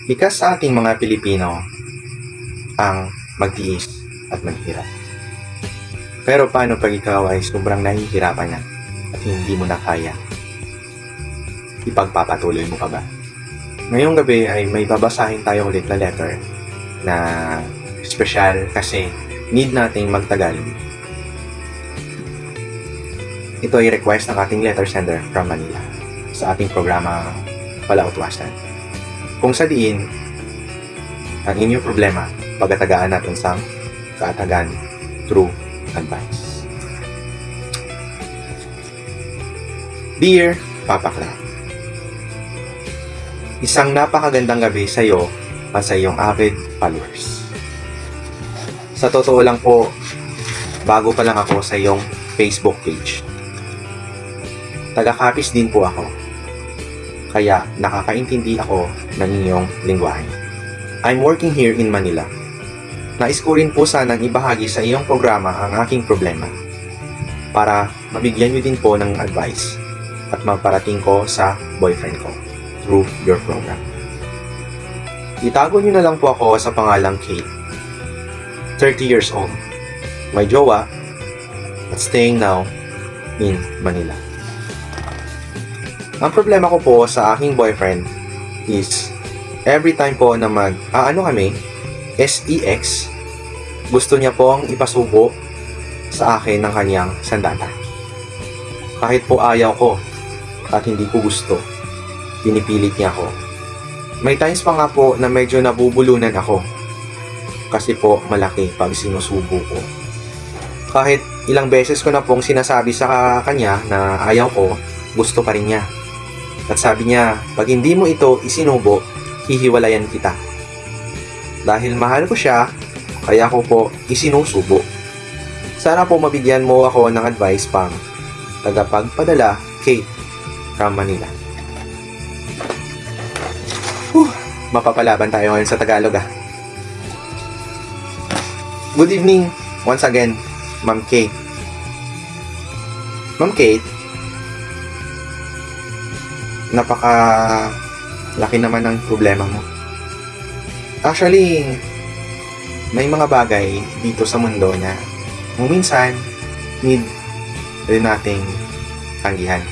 Likas sa ating mga Pilipino ang magtiis at maghirap. Pero paano pag ikaw ay sobrang nahihirapan na at hindi mo na kaya? Ipagpapatuloy mo pa ba? Ngayong gabi ay may babasahin tayo ulit na letter na special kasi need nating magtagalog. Ito ay request ng ating letter sender from Manila sa ating programa Palautwasan. Kung sa diin, ang inyong problema, pagkatagaan natin sa kaatagan through advice. Dear Papa Clark, isang napakagandang gabi sa iyo at sa iyong avid followers. Sa totoo lang po, bago pa lang ako sa iyong Facebook page. Taga-Capiz din po ako. Kaya nakakaintindi ako ng inyong lingwahe. I'm working here in Manila. Nais ko rin po sanang ibahagi sa iyong programa ang aking problema para mabigyan niyo din po ng advice at maparating ko sa boyfriend ko through your program. Itago niyo na lang po ako sa pangalang Kate. 30 years old. May jowa at staying now in Manila. Ang problema ko po sa aking boyfriend is every time po na kami, SEX, gusto niya pong ipasubo sa akin ng kanyang sandata. Kahit po ayaw ko at hindi ko gusto, pinipilit niya ako. May times pa nga po na medyo nabubulunan ako kasi po malaki pag sinusubo ko. Kahit ilang beses ko na pong sinasabi sa kanya na ayaw ko, gusto pa rin niya. At sabi niya, pag hindi mo ito isinubo, hihiwalayan kita. Dahil mahal ko siya, kaya ko po isinusubo. Sana po mabigyan mo ako ng advice pang tagapagpadala, Kate, from Manila. Mapapalaban tayo ngayon sa Tagalog ah. Good evening once again, Ma'am Kate. Ma'am Kate, laki naman ng problema mo. Actually, may mga bagay dito sa mundo na kung minsan need rin nating tanggihan.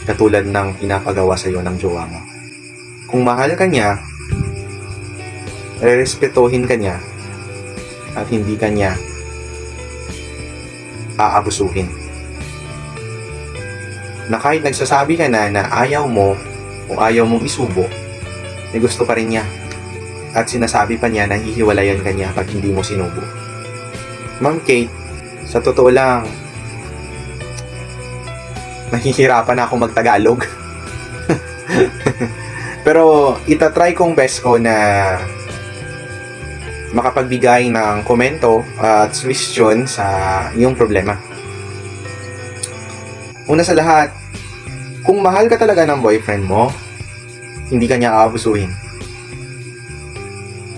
Katulad ng pinapagawa sa iyo ng jowa mo. Kung mahal ka niya, rerespetuhin ka niya at hindi ka niya aabusuhin. Na kahit nagsasabi ka na ayaw mo o ayaw mong isubo, may gusto pa rin niya. At sinasabi pa niya na hihiwalayan ka niya pag hindi mo sinubo. Ma'am Kate, sa totoo lang, nahihirapan na ako magtagalog. Pero itatry kong best ko na makapagbigay ng komento at suggestion sa iyong problema. Una sa lahat, kung mahal ka talaga ng boyfriend mo, hindi ka niya aabusuhin.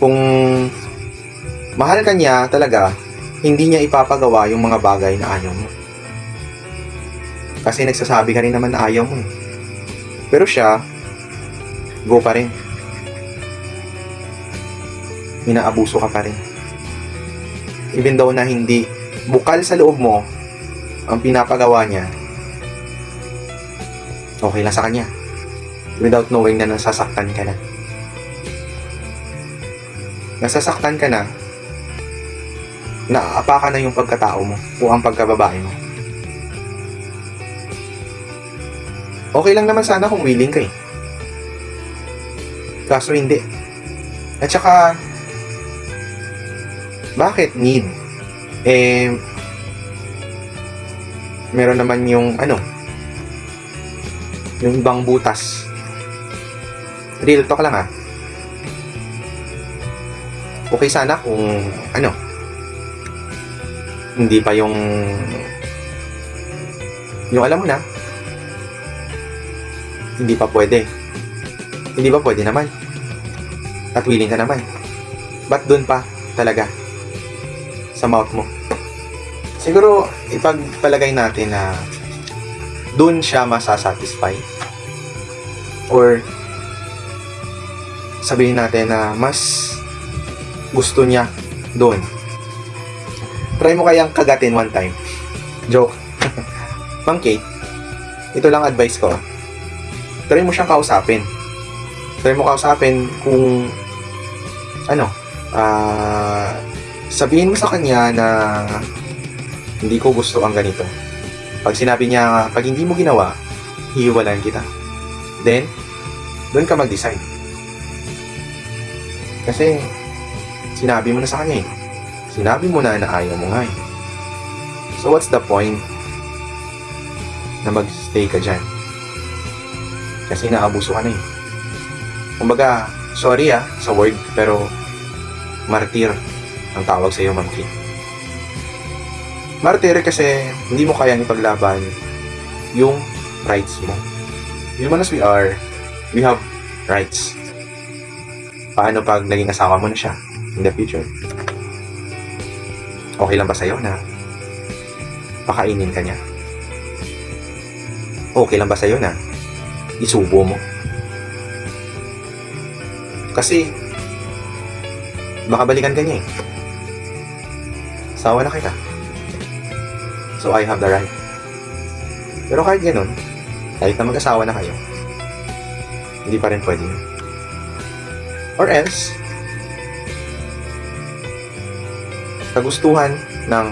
Kung mahal ka niya talaga, hindi niya ipapagawa yung mga bagay na ayaw mo. Kasi nagsasabi ka rin naman na ayaw mo eh. Pero siya, go pa rin. Inaabuso ka pa rin. Even though na hindi bukal sa loob mo ang pinapagawa niya, okay lang sa kanya. Without knowing na nasasaktan ka na. Nasasaktan ka na, naaapakan na yung pagkatao mo o ang pagkababae mo. Okay lang naman sana kung willing ka eh. Kaso hindi. At saka, bakit need? Meron naman yung yung ibang butas. Real talk lang ah. Okay sana kung hindi pa yung alam mo na, hindi pa pwede naman at willing ka naman. Ba't dun pa talaga sa mouth mo? Siguro ipagpalagay natin na dun siya masasatisfy or sabihin natin na mas gusto niya doon. Try mo kayang kagatin one time. Joke. Ma'am Kate, ito lang advice ko. Try mo siyang kausapin. Try mo kausapin kung sabihin mo sa kanya na hindi ko gusto ang ganito. Pag sinabi niya, pag hindi mo ginawa, hihiwalaan kita. Then, doon ka mag-decide. Kasi, sinabi mo na sa kanya eh. Sinabi mo na ayaw mo nga eh. So, what's the point na mag-stay ka dyan? Kasi naabuso ka na eh. Kumbaga, sorry sa word, pero martir ang tawag sa iyo, Ma'am Kate. Martir kasi hindi mo kayang ipaglaban yung rights mo. Human as we are, we have rights. Paano pag naging asawa mo na siya in the future? Okay lang ba sa'yo na pakainin ka niya? Okay lang ba sa'yo na isubo mo? Kasi baka balikan ka niya eh. Asawa na kita. So I have the right. Pero kahit ganun, kahit na mag-asawa na kayo, hindi pa rin pwede yun. Or else, kagustuhan ng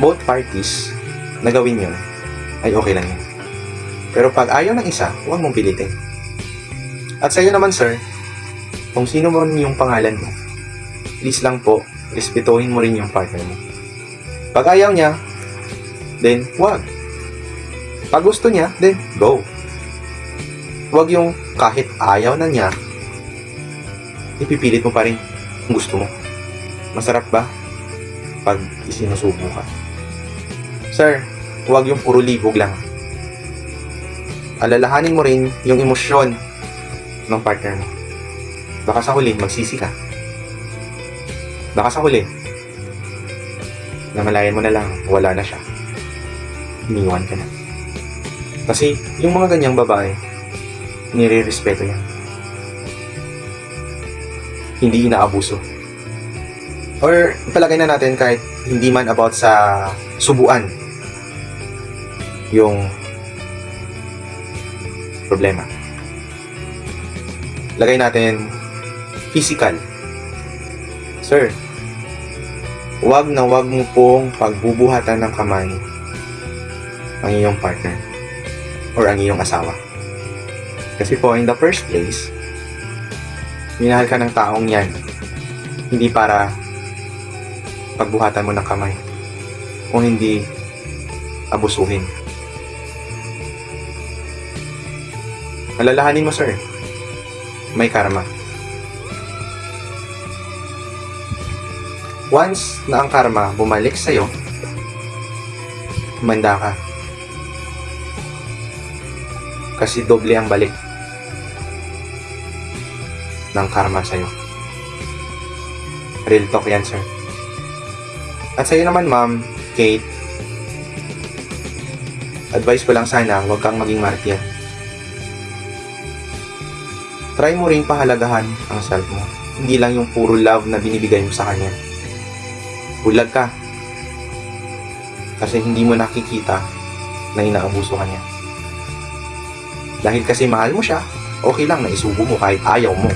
both parties na gawin yun, ay okay lang yun. Pero pag ayaw ng isa, huwag mong pilitin. At sa'yo naman, sir, kung sino man yung pangalan mo, please lang po, respetuhin mo rin yung partner mo. Pag ayaw niya, then wag. Pag gusto niya, then go. Wag yung kahit ayaw na niya, ipipilit mo pa rin kung gusto mo. Masarap ba pag isinusubo ka? Sir, wag yung puro libog lang. Alalahanin mo rin yung emosyon ng partner mo. Baka sa huli, magsisi ka. Baka sa huli, namalayan mo na lang, wala na siya. Iniwan ka na. Kasi yung mga ganyang babae, nire-respeto yan. Hindi inaabuso. Or palagay na natin kahit hindi man about sa subuan yung problema. Lagay natin physical. Sir, wag na wag mo pong pagbubuhatan ng kamay ang iyong partner or ang iyong asawa. Kasi po, in the first place, minahal ka ng taong yan, hindi para pagbuhatan mo ng kamay o hindi abusuhin. Alalahanin mo, sir, may karma. Once na ang karma bumalik sa'yo, manda ka. Kasi doble ang balik ng karma sa'yo. Real talk yan, sir. At sa'yo naman, Ma'am Kate, advice ko lang sana, huwag kang maging martir. Try mo ring pahalagahan ang self mo. Hindi lang yung puro love na binibigay mo sa kanya. Bulag ka. Kasi hindi mo nakikita na inaabuso ka niya. Dahil kasi mahal mo siya, okay lang na isubo mo kahit ayaw mo.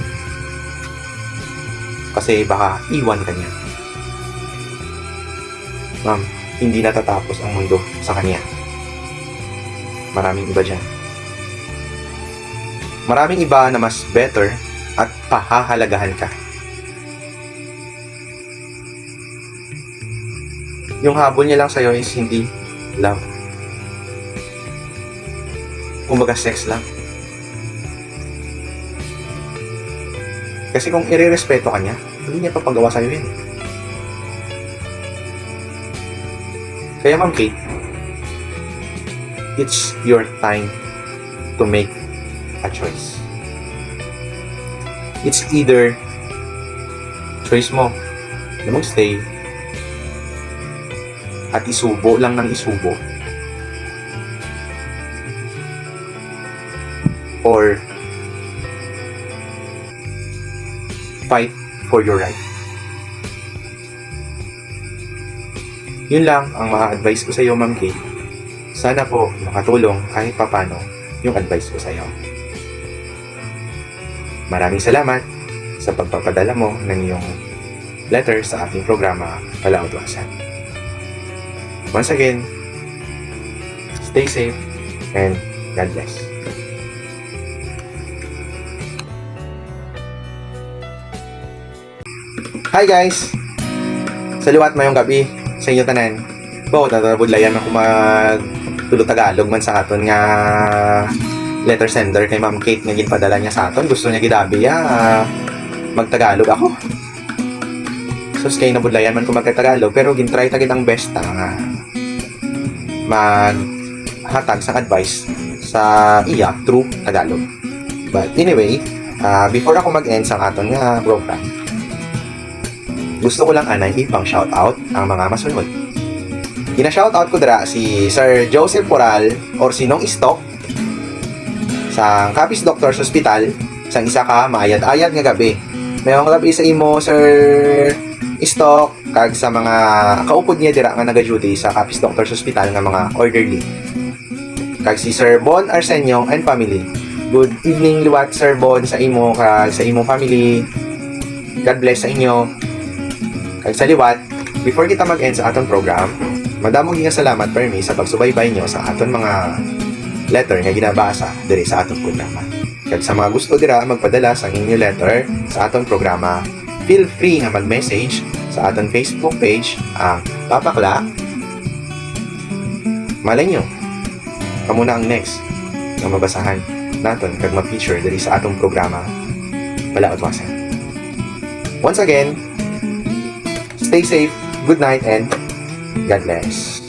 Kasi baka iwan ka niya. Ma'am, hindi natatapos ang mundo sa kanya. Maraming iba dyan. Maraming iba na mas better at pahahalagahan ka. Yung habol niya lang sa'yo is hindi love. Kumbaga sex lang. Kasi kung irerespeto ka niya, hindi niya papagawa sa'yo yun. Kaya Ma'am Kate, it's your time to make a choice. It's either choice mo na magstay at isubo lang ng isubo, or fight for your right. Yun lang ang ma-advise ko sa iyo, Ma'am Kate. Sana po makatulong kahit papano yung advice ko sa iyo. Maraming salamat sa pagpapadala mo ng iyong letter sa aking programa, Palautwasan. Once again, stay safe and God bless. Hi guys! Saliwat mayong gabi sa inyo tanan. Bo, tatabudlayan ako magtulo Tagalog man sa aton nga letter sender kay Ma'am Kate nga ginpadala niya sa aton. Gusto niya gidabi magtagalog ako. Sus kay nabudlayan man ko magtagalog pero gintry tagid ang best nga maghatag sa advice sa iya through Tagalog. But anyway, before ako mag-end sa aton nga program, gusto ko lang anay ipang shoutout ang mga masunod. Gina-shoutout ko dira si Sir Joseph Poral or Sinong Istok sa Capiz Doctors Hospital sang isa ka maayad-ayad nga gabi. Mayong gabi sa imo Sir Istok kag sa mga kaupod niya dira nga naga-duty sa Capiz Doctors Hospital nga mga orderly. Kag si Sir Bon Arsenio and family. Good evening liwat Sir Bon sa imo kag sa imong family. God bless sa inyo. Kag sa liwat, before kita mag-end sa aton program, madamong nga salamat permi sa pagsubaybay nyo sa aton mga letter nga ginabasa diri sa aton programa. Kag sa mga gusto dira magpadala sa inyo letter sa aton programa, feel free nga mag-message sa aton Facebook page ang Papakla. Malay nyo, kamo na ang next nga mabasahan naton kag ma-feature diri sa atong programa Palautwasan. Once again, stay safe, good night, and God bless.